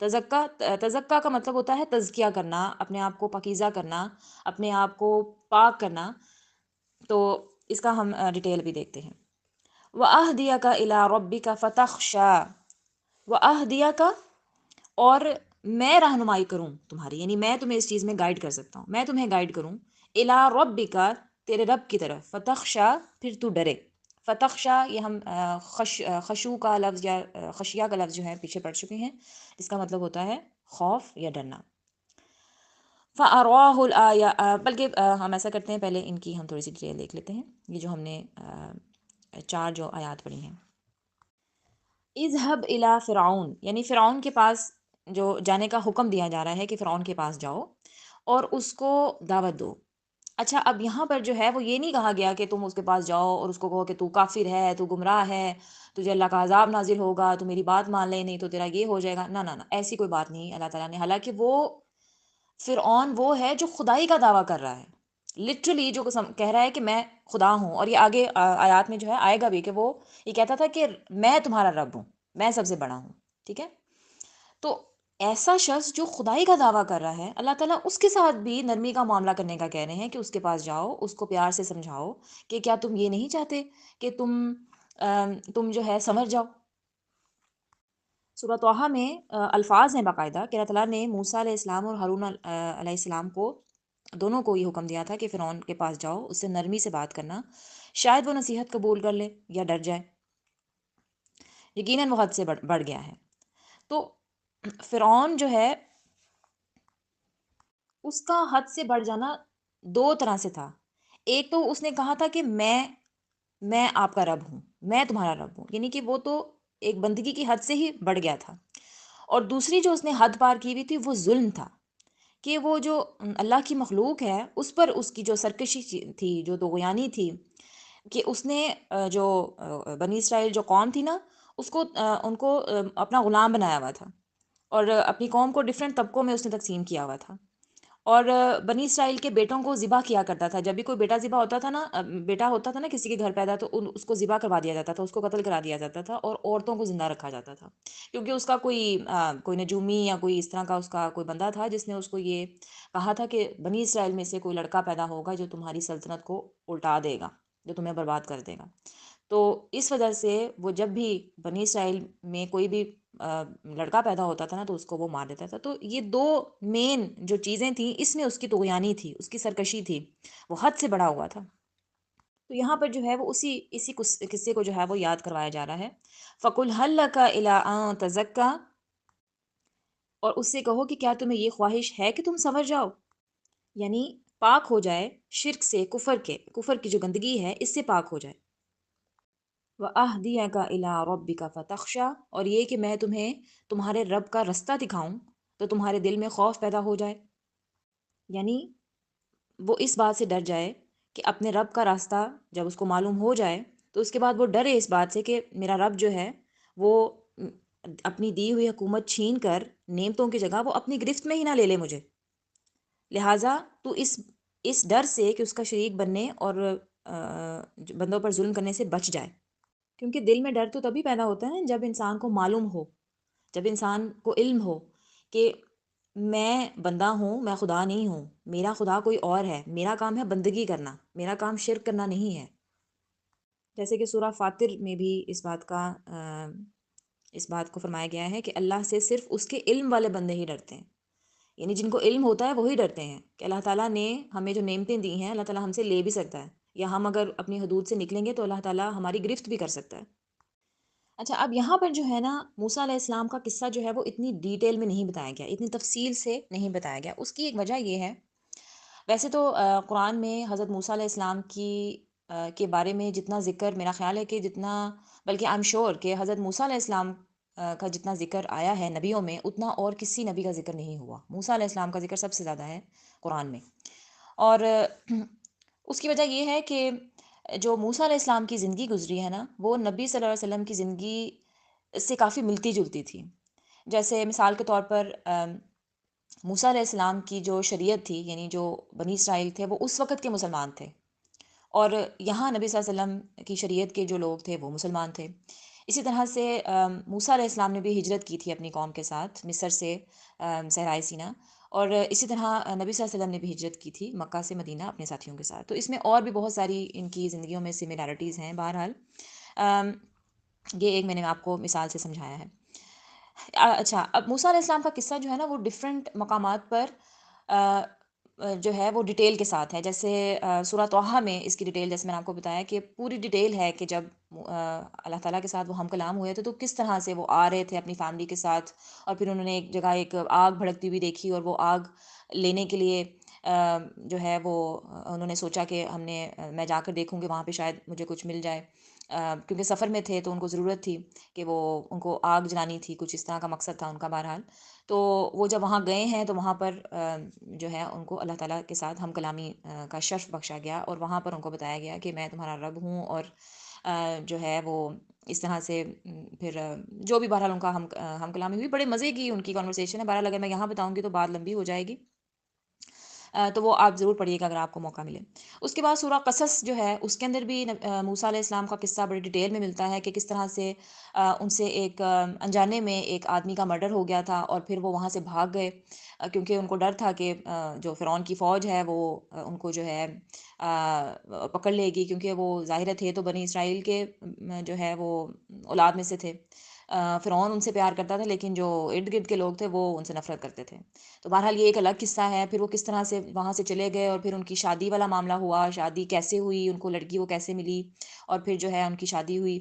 تزکا، تزکا کا مطلب ہوتا ہے تزکیہ کرنا، اپنے آپ کو پاکیزہ کرنا، اپنے آپ کو پاک کرنا۔ تو اس کا ہم ڈیٹیل بھی دیکھتے ہیں۔ وَأَهْدِيَكَ إِلَىٰ رَبِّكَ فَتَخْشَىٰ، وَأَهْدِيَكَ، اور میں رہنمائی کروں تمہاری، یعنی میں تمہیں اس چیز میں گائیڈ کر سکتا ہوں، میں تمہیں گائیڈ کروں إِلَىٰ رَبِّكَ، تیرے رب کی طرف، فتخشا، پھر تو ڈرے۔ فتخشا یہ ہم خشوع کا لفظ یا خشیہ کا لفظ جو ہے پیچھے پڑھ چکے ہیں، اس کا مطلب ہوتا ہے خوف یا ڈرنا۔ فَأَرَاهُ الْآيَةَ، بلکہ ہم ایسا کرتے ہیں، پہلے ان کی ہم تھوڑی سی ڈیٹیل دیکھ لیتے ہیں، یہ جو ہم نے 4 جو آیات پڑھی ہیں۔ اذهب الى فرعون، یعنی فرعون کے پاس جو جانے کا حکم دیا جا رہا ہے کہ فرعون کے پاس جاؤ اور اس کو دعوت دو۔ اچھا، اب یہاں پر جو ہے وہ یہ نہیں کہا گیا کہ تم اس کے پاس جاؤ اور اس کو کہو کہ تو کافر ہے، تو گمراہ ہے، تجھے اللہ کا عذاب نازل ہوگا، تو میری بات مان لے، نہیں تو تیرا یہ ہو جائے گا۔ نہ نہ نہ، ایسی کوئی بات نہیں اللہ تعالیٰ نے، حالانکہ وہ فرعون وہ ہے جو خدائی کا دعویٰ کر رہا ہے، لٹرلی جو کہہ رہا ہے کہ میں خدا ہوں، اور یہ آگے آیات میں جو ہے آئے گا بھی کہ وہ یہ کہتا تھا کہ میں تمہارا رب ہوں، میں سب سے بڑا ہوں، ٹھیک ہے؟ تو ایسا شخص جو خدائی کا دعویٰ کر رہا ہے، اللہ تعالیٰ اس کے ساتھ بھی نرمی کا معاملہ کرنے کا کہہ رہے ہیں کہ اس کے پاس جاؤ، اس کو پیار سے سمجھاؤ کہ کیا تم یہ نہیں چاہتے کہ تم جو ہے سمجھ جاؤ۔ سورہ طٰہٰ میں الفاظ ہیں باقاعدہ کہ اللہ تعالیٰ نے موسیٰ علیہ السلام اور ہارون علیہ السلام کو، دونوں کو یہ حکم دیا تھا کہ فرعون کے پاس جاؤ، اس سے نرمی سے بات کرنا، شاید وہ نصیحت قبول کر لے یا ڈر جائے، یقیناً وہ حد سے بڑھ گیا ہے۔ تو فرعون جو ہے اس کا حد سے بڑھ جانا 2 طرح سے تھا۔ ایک تو اس نے کہا تھا کہ میں آپ کا رب ہوں، میں تمہارا رب ہوں، یعنی کہ وہ تو ایک بندگی کی حد سے ہی بڑھ گیا تھا۔ اور دوسری جو اس نے حد پار کی ہوئی تھی وہ ظلم تھا، کہ وہ جو اللہ کی مخلوق ہے اس پر اس کی جو سرکشی تھی، جو طغیانی تھی، کہ اس نے جو بنی اسرائیل جو قوم تھی نا، اس کو ان کو اپنا غلام بنایا ہوا تھا، اور اپنی قوم کو ڈیفرنٹ طبقوں میں اس نے تقسیم کیا ہوا تھا، اور بنی اسرائیل کے بیٹوں کو ذبح کیا کرتا تھا۔ جب بھی کوئی بیٹا ذبح ہوتا تھا نا، بیٹا ہوتا تھا نا کسی کے گھر پیدا، تو اس کو ذبح کروا دیا جاتا تھا، اس کو قتل کرا دیا جاتا تھا، اور عورتوں کو زندہ رکھا جاتا تھا، کیونکہ اس کا کوئی نجومی یا کوئی اس طرح کا اس کا کوئی بندہ تھا جس نے اس کو یہ کہا تھا کہ بنی اسرائیل میں سے کوئی لڑکا پیدا ہوگا جو تمہاری سلطنت کو الٹا دے گا، جو تمہیں برباد کر دے گا۔ تو اس وجہ سے وہ جب بھی بنی اسرائیل میں کوئی بھی لڑکا پیدا ہوتا تھا نا تو اس کو وہ مار دیتا تھا۔ تو یہ 2 مین جو چیزیں تھیں، اس میں اس کی طغیانی تھی، اس کی سرکشی تھی، وہ حد سے بڑا ہوا تھا۔ تو یہاں پر جو ہے وہ اسی قصے کو جو ہے وہ یاد کروایا جا رہا ہے۔ فَقُلْ هَلْ لَكَ إِلَىٰ أَن تَزَكَّىٰ، اور اس سے کہو کہ کیا تمہیں یہ خواہش ہے کہ تم سنور جاؤ، یعنی پاک ہو جائے شرک سے، کفر کی جو گندگی ہے اس سے پاک ہو جائے۔ وَأَهْدِيَكَ إِلَىٰ رَبِّكَ فَتَخْشَىٰ، اور یہ کہ میں تمہیں تمہارے رب کا رستہ دکھاؤں تو تمہارے دل میں خوف پیدا ہو جائے، یعنی وہ اس بات سے ڈر جائے کہ اپنے رب کا راستہ جب اس کو معلوم ہو جائے تو اس کے بعد وہ ڈرے اس بات سے کہ میرا رب جو ہے وہ اپنی دی ہوئی حکومت چھین کر نعمتوں کی جگہ وہ اپنی گرفت میں ہی نہ لے لے مجھے، لہٰذا تو اس ڈر سے کہ اس کا شریک بننے اور بندوں پر ظلم کرنے سے بچ جائے، کیونکہ دل میں ڈر تو تبھی پیدا ہوتا ہے جب انسان کو معلوم ہو، جب انسان کو علم ہو کہ میں بندہ ہوں، میں خدا نہیں ہوں، میرا خدا کوئی اور ہے، میرا کام ہے بندگی کرنا، میرا کام شرک کرنا نہیں ہے۔ جیسے کہ سورہ فاطر میں بھی اس بات کو فرمایا گیا ہے کہ اللہ سے صرف اس کے علم والے بندے ہی ڈرتے ہیں، یعنی جن کو علم ہوتا ہے وہی ڈرتے ہیں کہ اللہ تعالیٰ نے ہمیں جو نعمتیں دی ہیں اللہ تعالیٰ ہم سے لے بھی سکتا ہے، یا ہم اگر اپنی حدود سے نکلیں گے تو اللہ تعالیٰ ہماری گرفت بھی کر سکتا ہے۔ اچھا، اب یہاں پر جو ہے نا موسیٰ علیہ السلام کا قصہ جو ہے وہ اتنی ڈیٹیل میں نہیں بتایا گیا، اتنی تفصیل سے نہیں بتایا گیا۔ اس کی ایک وجہ یہ ہے، ویسے تو قرآن میں حضرت موسیٰ علیہ السلام کے بارے میں جتنا ذکر، میرا خیال ہے کہ جتنا، بلکہ آئی ایم شور کہ حضرت موسیٰ علیہ السلام کا جتنا ذکر آیا ہے نبیوں میں، اتنا اور کسی نبی کا ذکر نہیں ہوا۔ موسیٰ علیہ السلام کا ذکر سب سے زیادہ ہے قرآن میں، اور اس کی وجہ یہ ہے کہ جو موسیٰ علیہ السلام کی زندگی گزری ہے نا، وہ نبی صلی اللہ علیہ وسلم کی زندگی سے کافی ملتی جلتی تھی۔ جیسے مثال کے طور پر موسیٰ علیہ السلام کی جو شریعت تھی، یعنی جو بنی اسرائیل تھے وہ اس وقت کے مسلمان تھے، اور یہاں نبی صلی اللہ علیہ وسلم کی شریعت کے جو لوگ تھے وہ مسلمان تھے۔ اسی طرح سے موسیٰ علیہ السلام نے بھی ہجرت کی تھی اپنی قوم کے ساتھ مصر سے صحرائے سینا، اور اسی طرح نبی صلی اللہ علیہ وسلم نے بھی ہجرت کی تھی مکہ سے مدینہ اپنے ساتھیوں کے ساتھ. تو اس میں اور بھی بہت ساری ان کی زندگیوں میں سملیرٹیز ہیں. بہرحال یہ ایک میں نے آپ کو مثال سے سمجھایا ہے. اچھا، اب موسیٰ علیہ السلام کا قصہ جو ہے نا وہ ڈفرینٹ مقامات پر جو ہے وہ ڈیٹیل کے ساتھ ہے. جیسے سورہ طٰہٰ میں اس کی ڈیٹیل، جیسے میں نے آپ کو بتایا کہ پوری ڈیٹیل ہے کہ جب اللہ تعالیٰ کے ساتھ وہ ہم کلام ہوئے تھے تو کس طرح سے وہ آ رہے تھے اپنی فیملی کے ساتھ، اور پھر انہوں نے ایک جگہ ایک آگ بھڑکتی ہوئی دیکھی، اور وہ آگ لینے کے لیے جو ہے وہ انہوں نے سوچا کہ میں جا کر دیکھوں کہ وہاں پہ شاید مجھے کچھ مل جائے، کیونکہ سفر میں تھے تو ان کو ضرورت تھی کہ ان کو آگ جلانی تھی، کچھ اس طرح کا مقصد تھا ان کا. بہرحال تو وہ جب وہاں گئے ہیں تو وہاں پر جو ہے ان کو اللہ تعالیٰ کے ساتھ ہم کلامی کا شرف بخشا گیا، اور وہاں پر ان کو بتایا گیا کہ میں تمہارا رب ہوں، اور جو ہے وہ اس طرح سے پھر جو بھی بہرحال ان کا ہم کلامی ہوئی. بڑے مزے کی ان کی کنورسیشن ہے. بہرحال اگر میں یہاں بتاؤں گی تو بات لمبی ہو جائے گی، تو وہ آپ ضرور پڑھیے گا اگر آپ کو موقع ملے. اس کے بعد سورہ قصص جو ہے اس کے اندر بھی موسیٰ علیہ السلام کا قصہ بڑی ڈیٹیل میں ملتا ہے کہ کس طرح سے ان سے ایک انجانے میں ایک آدمی کا مرڈر ہو گیا تھا، اور پھر وہ وہاں سے بھاگ گئے کیونکہ ان کو ڈر تھا کہ جو فرعون کی فوج ہے وہ ان کو جو ہے پکڑ لے گی، کیونکہ وہ ظاہر تھے تو بنی اسرائیل کے جو ہے وہ اولاد میں سے تھے. فرعون ان سے پیار کرتا تھا، لیکن جو ارد گرد کے لوگ تھے وہ ان سے نفرت کرتے تھے. تو بہرحال یہ ایک الگ قصہ ہے. پھر وہ کس طرح سے وہاں سے چلے گئے، اور پھر ان کی شادی والا معاملہ ہوا، شادی کیسے ہوئی، ان کو لڑکی وہ کیسے ملی، اور پھر جو ہے ان کی شادی ہوئی.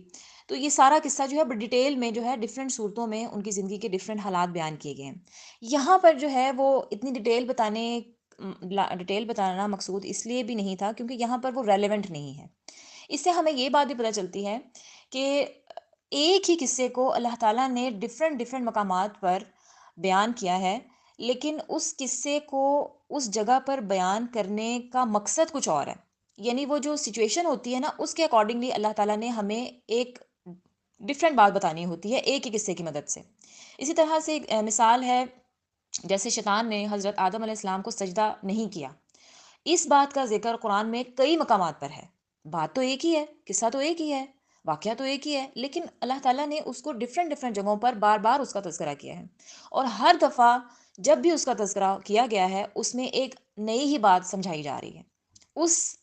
تو یہ سارا قصہ جو ہے ڈیٹیل میں جو ہے ڈفرینٹ صورتوں میں ان کی زندگی کے ڈفرینٹ حالات بیان کیے گئے ہیں. یہاں پر جو ہے وہ اتنی ڈیٹیل بتانا مقصود اس لیے بھی نہیں تھا کیونکہ یہاں پر وہ ریلیونٹ نہیں ہے. اس سے ہمیں یہ بات بھی پتہ چلتی ہے کہ ایک ہی قصے کو اللہ تعالیٰ نے ڈفرینٹ مقامات پر بیان کیا ہے، لیکن اس قصے کو اس جگہ پر بیان کرنے کا مقصد کچھ اور ہے. یعنی وہ جو سچویشن ہوتی ہے نا اس کے اکارڈنگلی اللہ تعالیٰ نے ہمیں ایک ڈفرینٹ بات بتانی ہوتی ہے ایک ہی قصے کی مدد سے. اسی طرح سے ایک مثال ہے، جیسے شیطان نے حضرت آدم علیہ السلام کو سجدہ نہیں کیا. اس بات کا ذکر قرآن میں کئی مقامات پر ہے. بات تو ایک ہی ہے، قصہ تو ایک ہی ہے، واقعہ تو ایک ہی ہے، لیکن اللہ تعالیٰ نے اس کو ڈفرینٹ جگہوں پر بار بار اس کا تذکرہ کیا ہے، اور ہر دفعہ جب بھی اس کا تذکرہ کیا گیا ہے اس میں ایک نئی ہی بات سمجھائی جا رہی ہے اس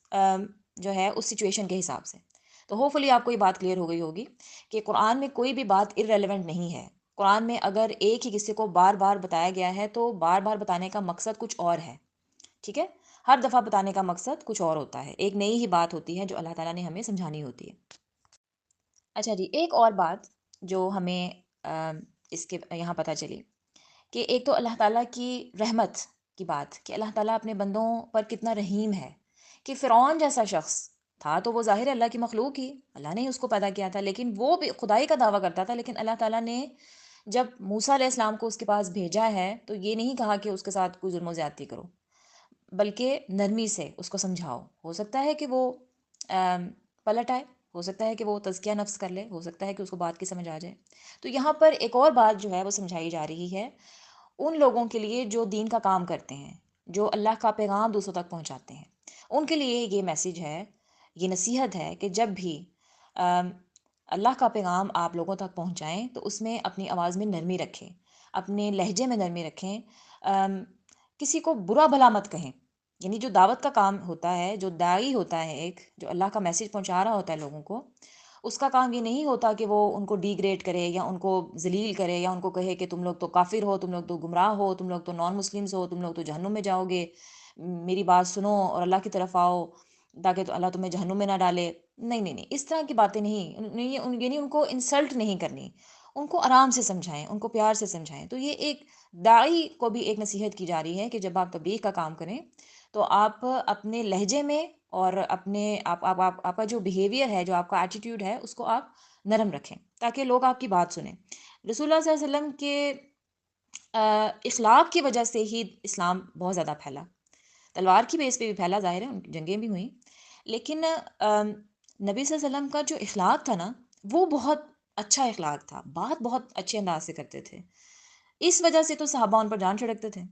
جو ہے اس سچویشن کے حساب سے. تو ہوپفلی آپ کو یہ بات کلیئر ہو گئی ہوگی کہ قرآن میں کوئی بھی بات ارریلیونٹ نہیں ہے. قرآن میں اگر ایک ہی قصے کو بار بار بتایا گیا ہے تو بار بار بتانے کا مقصد کچھ اور ہے. ٹھیک ہے، ہر دفعہ بتانے کا مقصد کچھ اور ہوتا ہے، ایک نئی ہی بات ہوتی ہے جو اللہ تعالیٰ نے ہمیں سمجھانی ہوتی ہے. اچھا جی، ایک اور بات جو ہمیں اس کے یہاں پتہ چلی کہ ایک تو اللہ تعالیٰ کی رحمت کی بات کہ اللہ تعالیٰ اپنے بندوں پر کتنا رحیم ہے. کہ فرعون جیسا شخص تھا تو وہ ظاہر اللہ کی مخلوق ہی، اللہ نے ہی اس کو پیدا کیا تھا، لیکن وہ بھی خدائی کا دعویٰ کرتا تھا. لیکن اللہ تعالیٰ نے جب موسیٰ علیہ السلام کو اس کے پاس بھیجا ہے تو یہ نہیں کہا کہ اس کے ساتھ کوئی ظلم و زیادتی کرو، بلکہ نرمی سے اس کو سمجھاؤ. ہو سکتا ہے کہ وہ پلٹ آئے، ہو سکتا ہے کہ وہ تزکیہ نفس کر لے، ہو سکتا ہے کہ اس کو بات کی سمجھ آ جائے. تو یہاں پر ایک اور بات جو ہے وہ سمجھائی جا رہی ہے ان لوگوں کے لیے جو دین کا کام کرتے ہیں، جو اللہ کا پیغام دوسروں تک پہنچاتے ہیں. ان کے لیے یہ میسیج ہے، یہ نصیحت ہے کہ جب بھی اللہ کا پیغام آپ لوگوں تک پہنچائیں تو اس میں اپنی آواز میں نرمی رکھیں، اپنے لہجے میں نرمی رکھیں، کسی کو برا بھلا مت کہیں. یعنی جو دعوت کا کام ہوتا ہے، جو داعی ہوتا ہے، ایک جو اللہ کا میسیج پہنچا رہا ہوتا ہے لوگوں کو، اس کا کام یہ نہیں ہوتا کہ وہ ان کو ڈی گریڈ کرے یا ان کو ذلیل کرے یا ان کو کہے کہ تم لوگ تو کافر ہو، تم لوگ تو گمراہ ہو، تم لوگ تو نان مسلمز ہو، تم لوگ تو جہنم میں جاؤ گے، میری بات سنو اور اللہ کی طرف آؤ تاکہ تو اللہ تمہیں جہنم میں نہ ڈالے. نہیں، اس طرح کی باتیں نہیں، یعنی ان کو انسلٹ نہیں کرنی، ان کو آرام سے سمجھائیں، ان کو پیار سے سمجھائیں. تو یہ ایک داعی کو بھی ایک نصیحت کی جا رہی ہے کہ جب آپ تبلیغ کا کام کریں تو آپ اپنے لہجے میں اور اپنے آپ کا جو بیہیویئر ہے، جو آپ کا ایٹیٹیوڈ ہے، اس کو آپ نرم رکھیں تاکہ لوگ آپ کی بات سنیں. رسول اللہ صلی اللہ علیہ وسلم کے اخلاق کی وجہ سے ہی اسلام بہت زیادہ پھیلا. تلوار کی بیس پہ بھی پھیلا، ظاہر ہے جنگیں بھی ہوئیں، لیکن نبی صلی اللہ علیہ وسلم کا جو اخلاق تھا نا وہ بہت اچھا اخلاق تھا، بات بہت اچھے انداز سے کرتے تھے. اس وجہ سے تو صحابہ ان پر جان چھڑکتے تھے،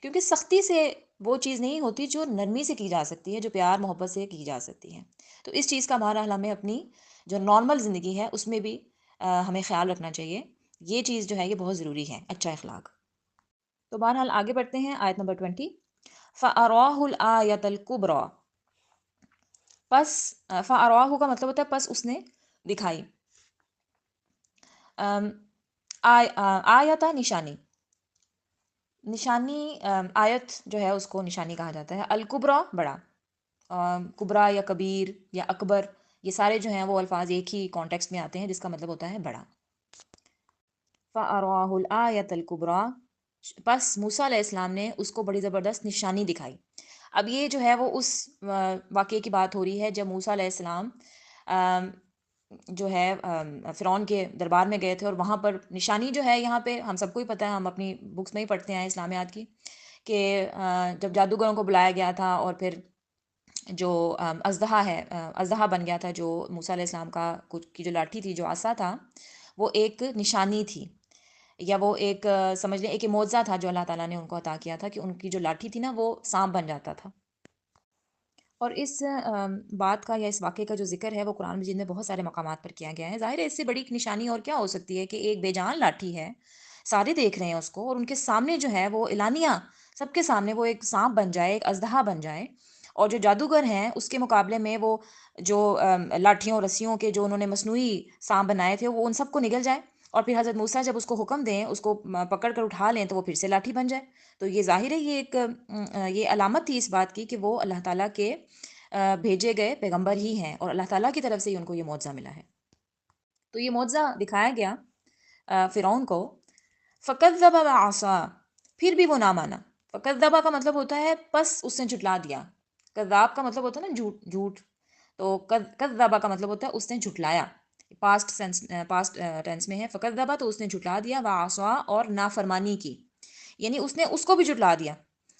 کیونکہ سختی سے وہ چیز نہیں ہوتی جو نرمی سے کی جا سکتی ہے، جو پیار محبت سے کی جا سکتی ہے. تو اس چیز کا بہرحال ہمیں اپنی جو نارمل زندگی ہے اس میں بھی ہمیں خیال رکھنا چاہیے. یہ چیز جو ہے یہ بہت ضروری ہے، اچھا اخلاق. تو بہرحال آگے بڑھتے ہیں آیت نمبر 20. فَأَرَاهُ الْآيَةَ الْكُبْرَى. پس فَأَرَاهُ کا مطلب ہوتا ہے پس اس نے دکھائی. آیتا نشانی. نشانی آیت جو ہے اس کو نشانی کہا جاتا ہے. الکبرا بڑا. کبرا یا کبیر یا اکبر، یہ سارے جو ہیں وہ الفاظ ایک ہی کانٹیکسٹ میں آتے ہیں جس کا مطلب ہوتا ہے بڑا. فَأَرَاهُ الْآيَةَ الْكُبْرَى. پس موسیٰ علیہ السلام نے اس کو بڑی زبردست نشانی دکھائی. اب یہ جو ہے وہ اس واقعے کی بات ہو رہی ہے جب موسیٰ علیہ السلام جو ہے فرعون کے دربار میں گئے تھے، اور وہاں پر نشانی جو ہے یہاں پہ ہم سب کو ہی پتہ ہے، ہم اپنی بکس میں ہی پڑھتے ہیں اسلامیات کی، کہ جب جادوگروں کو بلایا گیا تھا اور پھر جو اژدہا ہے، اژدہا بن گیا تھا، جو موسیٰ علیہ السلام کا کی جو لاٹھی تھی، جو عصا تھا، وہ ایک نشانی تھی، یا وہ ایک سمجھ لیں ایک معجزہ تھا جو اللہ تعالیٰ نے ان کو عطا کیا تھا، کہ ان کی جو لاٹھی تھی نا وہ سانپ بن جاتا تھا. اور اس بات کا یا اس واقعے کا جو ذکر ہے وہ قرآن مجید میں بہت سارے مقامات پر کیا گیا ہے. ظاہر ہے اس سے بڑی نشانی اور کیا ہو سکتی ہے کہ ایک بے جان لاٹھی ہے، سارے دیکھ رہے ہیں اس کو، اور ان کے سامنے جو ہے وہ اعلانیہ سب کے سامنے وہ ایک سانپ بن جائے، ایک اژدہا بن جائے، اور جو جادوگر ہیں اس کے مقابلے میں وہ جو لاٹھیوں رسیوں کے جو انہوں نے مصنوعی سانپ بنائے تھے وہ ان سب کو نگل جائے، اور پھر حضرت موسیٰ جب اس کو حکم دیں، اس کو پکڑ کر اٹھا لیں تو وہ پھر سے لاٹھی بن جائے. تو یہ ظاہر ہے یہ ایک یہ علامت تھی اس بات کی کہ وہ اللہ تعالیٰ کے بھیجے گئے پیغمبر ہی ہیں، اور اللہ تعالیٰ کی طرف سے ہی ان کو یہ معجزہ ملا ہے. تو یہ معجزہ دکھایا گیا فرعون کو. فَكَذَّبَ وَعَصَىٰ. پھر بھی وہ نہ مانا. فَكَذَّبَ کا مطلب ہوتا ہے پس اس نے جھٹلا دیا. کذاب کا مطلب ہوتا ہے نا جھوٹ. تو کذب کا مطلب ہوتا ہے اس نے جھٹلایا. پاسٹ ٹینس میں ہے. فَكَذَّبَ تو اس نے جھٹلا دیا. وَعَصَىٰ اور نافرمانی کی، یعنی اس نے اس کو بھی جھٹلا دیا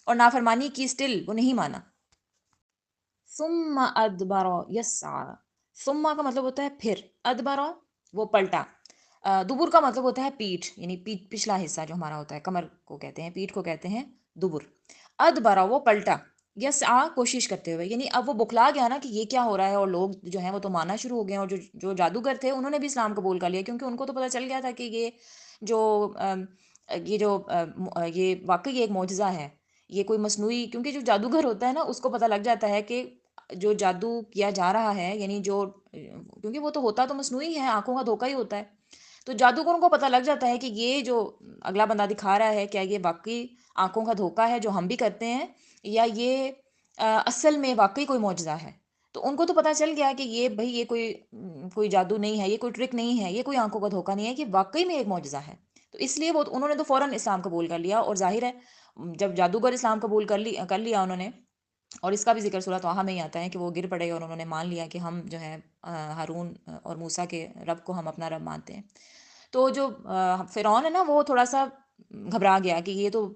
اور نافرمانی کی، اسٹل وہ نہیں مانا. ثم ادبر یسعی. ثم کا مطلب ہوتا ہے پھر، ادبر وہ پلٹا. دبر کا مطلب ہوتا ہے پیٹھ، یعنی پچھلا حصہ جو ہمارا ہوتا ہے، کمر کو کہتے ہیں، پیٹھ کو کہتے ہیں دبر. ادبر وہ پلٹا، یسعی کوشش کرتے ہوئے، یعنی اب وہ بکلا گیا نا کہ یہ کیا ہو رہا ہے، اور لوگ جو ہیں وہ تو ماننا شروع ہو گئے ہیں، اور جو جادوگر تھے انہوں نے بھی اسلام قبول کر لیا، کیونکہ ان کو تو پتہ چل گیا تھا کہ یہ واقعی ایک معجزہ ہے، یہ کوئی مصنوعی، کیونکہ جو جادوگر ہوتا ہے نا اس کو پتہ لگ جاتا ہے کہ جو جادو کیا جا رہا ہے، یعنی کیونکہ وہ تو ہوتا تو مصنوعی ہے، آنکھوں کا دھوکہ ہی ہوتا ہے، تو جادوگروں کو پتہ لگ جاتا ہے کہ یہ جو اگلا بندہ دکھا رہا ہے کیا یہ واقعی آنکھوں کا دھوکہ ہے جو ہم بھی کرتے ہیں، یا یہ اصل میں واقعی کوئی معجزہ ہے. تو ان کو تو پتہ چل گیا کہ یہ بھئی یہ کوئی جادو نہیں ہے، یہ کوئی ٹرک نہیں ہے، یہ کوئی آنکھوں کا دھوکہ نہیں ہے، کہ واقعی میں ایک معجزہ ہے. تو اس لیے انہوں نے تو فوراً اسلام قبول کر لیا، اور ظاہر ہے جب جادوگر اسلام قبول کر لیا انہوں نے، اور اس کا بھی ذکر سورہ طٰہٰ میں ہی آتا ہے کہ وہ گر پڑے اور انہوں نے مان لیا کہ ہم جو ہے ہارون اور موسیٰ کے رب کو ہم اپنا رب مانتے ہیں. تو جو فرعون ہے نا وہ تھوڑا سا گھبرا گیا کہ یہ تو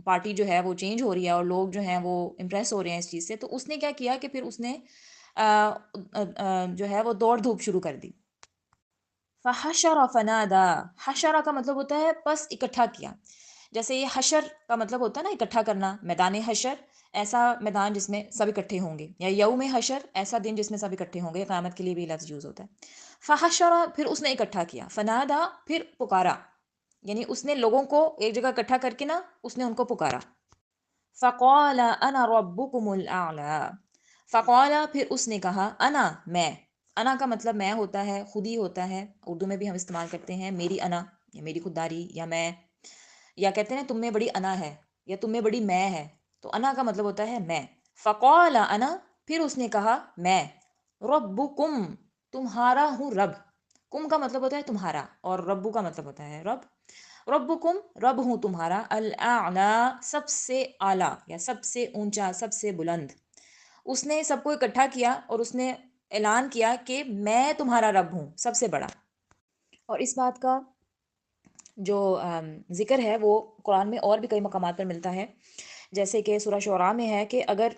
پارٹی جو ہے وہ چینج ہو رہی ہے، اور لوگ جو ہیں وہ امپریس ہو رہے ہیں اس چیز سے. تو اس نے کیا کیا کہ پھر اس نے جو ہے وہ دوڑ دھوپ شروع کر دی. فحشر فنادا. حشر کا مطلب ہوتا ہے پس اکٹھا کیا. جیسے یہ حشر کا مطلب ہوتا ہے نا اکٹھا کرنا، میدان حشر ایسا میدان جس میں سب اکٹھے ہوں گے، یا یوم حشر ایسا دن جس میں سب اکٹھے ہوں گے، قیامت کے لیے بھی لفظ یوز ہوتا ہے. فحشر پھر اس نے اکٹھا کیا، فنادا پھر پکارا، یعنی اس نے لوگوں کو ایک جگہ اکٹھا کر کے نا اس نے ان کو پکارا. فقال انا ربکم الاعلی. فقال پھر اس نے کہا، انا میں. انا کا مطلب میں ہوتا ہے، خود ہی ہوتا ہے، اردو میں بھی ہم استعمال کرتے ہیں میری انا، یا میری خودداری، یا میں، یا کہتے ہیں تم میں بڑی انا ہے، یا تم میں بڑی میں ہے. تو انا کا مطلب ہوتا ہے میں. فقال انا پھر اس نے کہا میں، ربکم تمہارا ہوں رب. کم کا مطلب ہوتا ہے تمہارا، اور ربو کا مطلب ہوتا ہے رب. ربکم رب ہوں تمہارا، الاعلی سب سے اعلیٰ، یا سب سے اونچا، سب سے بلند. اس نے سب کو اکٹھا کیا اور اس نے اعلان کیا کہ میں تمہارا رب ہوں، سب سے بڑا. اور اس بات کا جو ذکر ہے وہ قرآن میں اور بھی کئی مقامات پر ملتا ہے، جیسے کہ سورہ شعراء میں ہے کہ اگر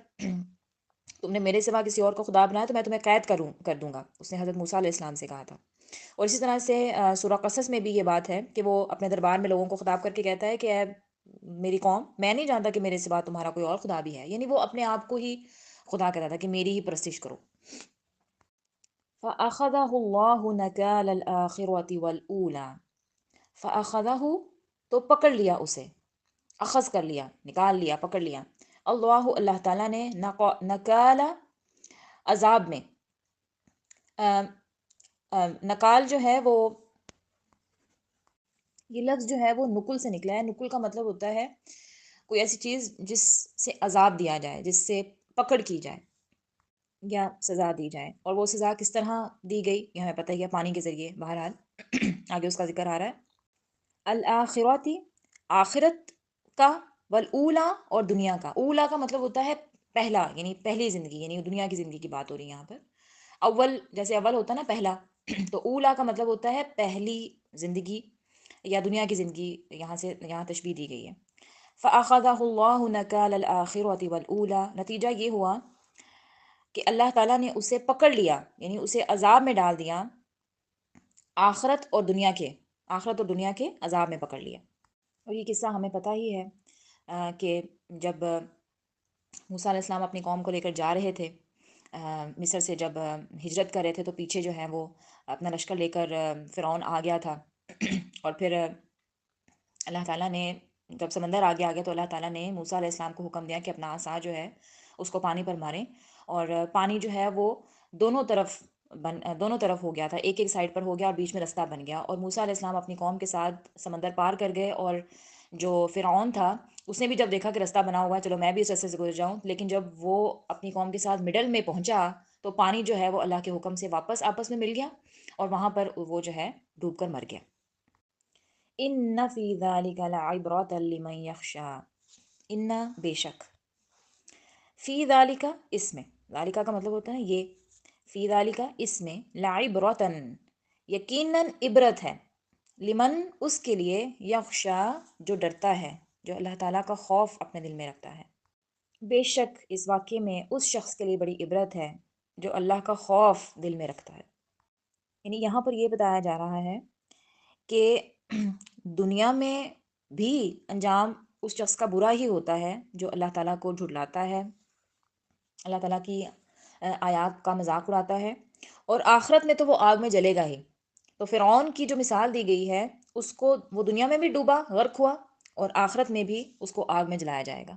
تم نے میرے سوا کسی اور کو خدا بنایا تو میں تمہیں قید کر دوں گا. اس نے حضرت موسیٰ علیہ السلام سے کہا تھا. اور اسی طرح سے سورہ قصص میں بھی یہ بات ہے کہ وہ اپنے دربار میں لوگوں کو خطاب کر کے کہتا ہے کہ اے میری قوم، میں نہیں جانتا کہ میرے سوا تمہارا کوئی اور خدا بھی ہے، یعنی وہ اپنے آپ کو ہی خدا کہتا تھا کہ میری ہی پرستش کرو. فَأَخَذَهُ اللَّهُ نَكَالَ الْآخِرَةِ وَالْأُولَى، فَأَخَذَهُ تو پکڑ لیا اسے، اخذ کر لیا، نکال لیا، پکڑ لیا، اللہ اللہ تعالیٰ نے، نکال عذاب میں، نکال جو ہے وہ، یہ لفظ جو ہے وہ نکل سے نکلا ہے۔ نکل کا مطلب ہوتا ہے کوئی ایسی چیز جس سے عذاب دیا جائے، جس سے پکڑ کی جائے یا سزا دی جائے، اور وہ سزا کس طرح دی گئی یہ ہمیں پتہ ہی ہے، پانی کے ذریعے، بہرحال آگے اس کا ذکر آ رہا ہے۔ الآخراتی، آخرت کا، والاولا اور دنیا کا۔ اولا کا مطلب ہوتا ہے پہلا، یعنی پہلی زندگی، یعنی دنیا کی زندگی کی بات ہو رہی ہے یہاں پر۔ اول جیسے اول ہوتا ہے نا پہلا، تو اولا کا مطلب ہوتا ہے پہلی زندگی یا دنیا کی زندگی، یہاں تشبیہ دی گئی ہے۔ فَأَخَذَهُ اللَّهُ نَكَالَ الْآخِرَةِ وَالْأُولَى، نتیجہ یہ ہوا کہ اللہ تعالیٰ نے اسے پکڑ لیا، یعنی اسے عذاب میں ڈال دیا، آخرت اور دنیا کے، آخرت اور دنیا کے عذاب میں پکڑ لیا۔ اور یہ قصہ ہمیں پتہ ہی ہے کہ جب موسیٰ علیہ السلام اپنی قوم کو لے کر جا رہے تھے، مصر سے جب ہجرت کر رہے تھے، تو پیچھے جو ہے وہ اپنا لشکر لے کر فرعون آ گیا تھا، اور پھر اللہ تعالیٰ نے جب سمندر آگے آ گیا تو اللہ تعالیٰ نے موسیٰ علیہ السلام کو حکم دیا کہ اپنا عصا جو ہے اس کو پانی پر ماریں، اور پانی جو ہے وہ دونوں طرف ہو گیا تھا، ایک ایک سائڈ پر ہو گیا اور بیچ میں رستہ بن گیا، اور موسیٰ علیہ السلام اپنی قوم کے ساتھ سمندر پار کر گئے، اور جو فرعون تھا اس نے بھی جب دیکھا کہ رستہ بنا ہوا ہے، چلو میں بھی اس رستے سے گزر جاؤں، لیکن جب وہ اپنی قوم کے ساتھ مڈل میں پہنچا تو پانی جو ہے وہ اللہ کے حکم سے واپس آپس میں مل گیا، اور وہاں پر وہ جو ہے ڈوب کر مر گیا۔ ان فی ذلک لعبرۃ لمن یخشی، ان بے شک، فی ذالک اس میں، ذالک کا مطلب ہوتا ہے یہ، فی ذالک اس میں، لعبرۃ یقیناً عبرت ہے، لمن اس کے لیے، یخشا جو ڈرتا ہے، جو اللہ تعالیٰ کا خوف اپنے دل میں رکھتا ہے۔ بے شک اس واقعے میں اس شخص کے لیے بڑی عبرت ہے جو اللہ کا خوف دل میں رکھتا ہے۔ یعنی یہاں پر یہ بتایا جا رہا ہے کہ دنیا میں بھی انجام اس شخص کا برا ہی ہوتا ہے جو اللہ تعالیٰ کو جھٹلاتا ہے، اللہ تعالیٰ کی آیات کا مذاق اڑاتا ہے، اور آخرت میں تو وہ آگ میں جلے گا ہی۔ تو فرعون کی جو مثال دی گئی ہے، اس کو وہ دنیا میں بھی ڈوبا، غرق ہوا، اور آخرت میں بھی اس کو آگ میں جلایا جائے گا۔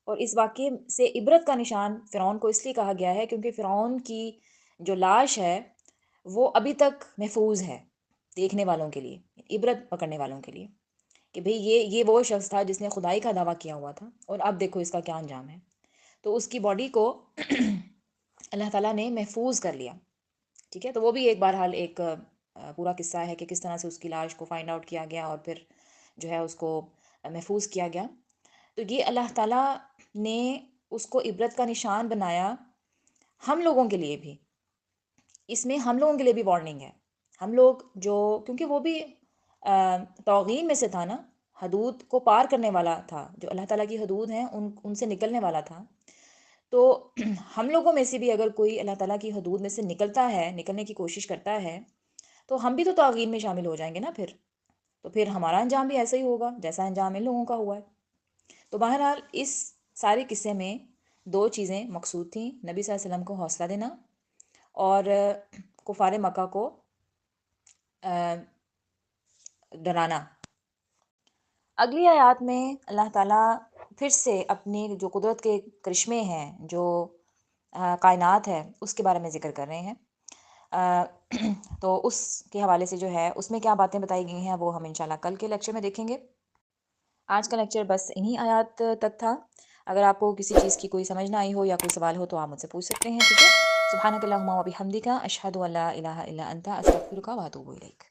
اور اس واقعے سے عبرت کا نشان فرعون کو اس لیے کہا گیا ہے کیونکہ فرعون کی جو لاش ہے وہ ابھی تک محفوظ ہے دیکھنے والوں کے لیے، عبرت پکڑنے والوں کے لیے، کہ بھئی یہ وہ شخص تھا جس نے خدائی کا دعویٰ کیا ہوا تھا، اور اب دیکھو اس کا کیا انجام ہے۔ تو اس کی باڈی کو اللہ تعالیٰ نے محفوظ کر لیا، ٹھیک ہے۔ تو وہ بھی ایک بہرحال ایک پورا قصہ ہے کہ کس طرح سے اس کی لاش کو فائنڈ آؤٹ کیا گیا اور پھر جو ہے اس کو محفوظ کیا گیا۔ تو یہ اللہ تعالیٰ نے اس کو عبرت کا نشان بنایا ہم لوگوں کے لیے بھی، اس میں ہم لوگوں کے لیے بھی وارننگ ہے۔ ہم لوگ جو، کیونکہ وہ بھی توغین میں سے تھا نا، حدود کو پار کرنے والا تھا، جو اللہ تعالیٰ کی حدود ہیں ان سے نکلنے والا تھا، تو ہم لوگوں میں سے بھی اگر کوئی اللہ تعالیٰ کی حدود میں سے نکلتا ہے، نکلنے کی کوشش کرتا ہے، تو ہم بھی تو توغین میں شامل ہو جائیں گے نا پھر، تو پھر ہمارا انجام بھی ایسا ہی ہوگا جیسا انجام ان لوگوں کا ہوا ہے۔ تو بہرحال اس سارے قصے میں دو چیزیں مقصود تھیں، نبی صلی اللہ علیہ وسلم کو حوصلہ دینا اور کفار مکہ کو ڈرانا۔ اگلی آیات میں اللہ تعالیٰ پھر سے اپنی جو قدرت کے کرشمے ہیں، جو کائنات ہے، اس کے بارے میں ذکر کر رہے ہیں۔ تو اس کے حوالے سے جو ہے اس میں کیا باتیں بتائی گئی ہیں وہ ہم انشاءاللہ کل کے لیکچر میں دیکھیں گے۔ آج کا لیکچر بس انہی آیات تک تھا۔ اگر آپ کو کسی چیز کی کوئی سمجھ نہ آئی ہو یا کوئی سوال ہو تو آپ مجھ سے پوچھ سکتے ہیں، ٹھیک ہے۔ سبحانک اللہم و بحمدک، اشہد ان لا الہ الا انت، استغفرک و اتوب الیک۔